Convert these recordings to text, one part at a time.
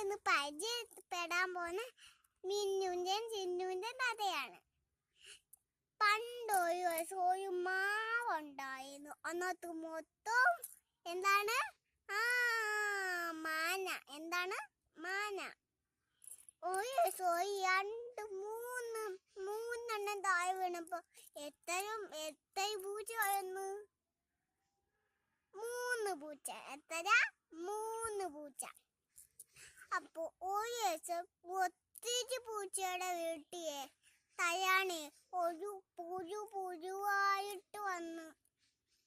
ഇന്ന് പരിചയപ്പെടാൻ പോണ മിന്നുവിൻ്റെയും ചിന്നുവിൻ്റെയും കഥയാണ്. പണ്ടൊരു ദിവസം മാവുണ്ടായിരുന്നു. അന്നത്ത് മൊത്തം എന്താണ് മാന. എന്താണ് മാന? ഒരു ദിവസം മൂന്നെണ്ണം താഴെ വീണപ്പോ എത്ര പൂച്ച വളർന്നു? 3 പൂച്ച. എത്ര? 3 പൂച്ച. അപ്പൊ ഒരു ദിവസം ഒത്തിരി പൂച്ചയുടെ വീട്ടിലെ തയ്യാണി ഒരു പുഴുവായിട്ട് വന്നു.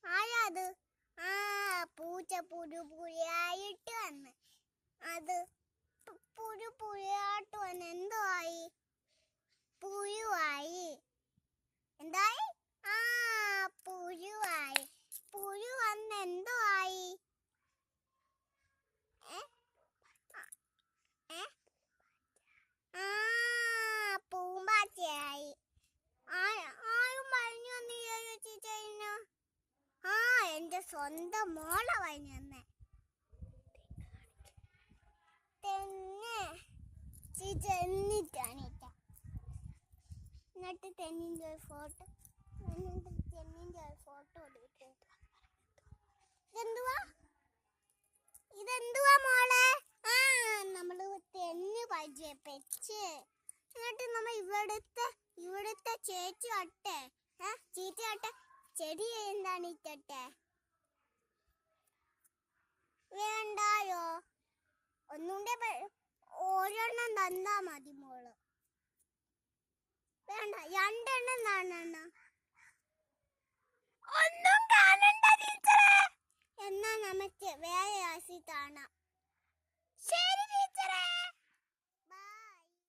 ആരാത്? പൂച്ച പുഴുയായിട്ട് വന്ന്. അത് പുഴുയായിട്ട് വന്ന് എന്തോ ആയി? പുഴുവായി. എന്തായി? പുഴുവായി. പുഴു വന്ന് എന്തോ ആയി? പൂമ്പാറ്റയായി. ആരും പറഞ്ഞു തന്നില്ലല്ലോ. എന്റെ സ്വന്തം മോളെ പറഞ്ഞു തന്നെ. എന്നിട്ട് തെന്നിന്റെ ഒരു ഫോട്ടോ ഇതെന്തുവാ മോളെ? നമ്മള് തെന്ന് പരിചയപ്പെച്ച്. എന്നിട്ട് നമ്മ ഇവിടുത്തെ ചേച്ചി അട്ടെ ചെടി എന്താണ് ഇട്ടെ? വേണ്ടായോ? ഒന്നുകൂടെ ഒരെണ്ണം തന്നാ മതി മോള്. വേണ്ട, 2 എണ്ണം കാണണ. ഒന്നും കാണണ്ട ടീച്ചറെ. എന്നാ നമുക്ക് വേറെ ആശി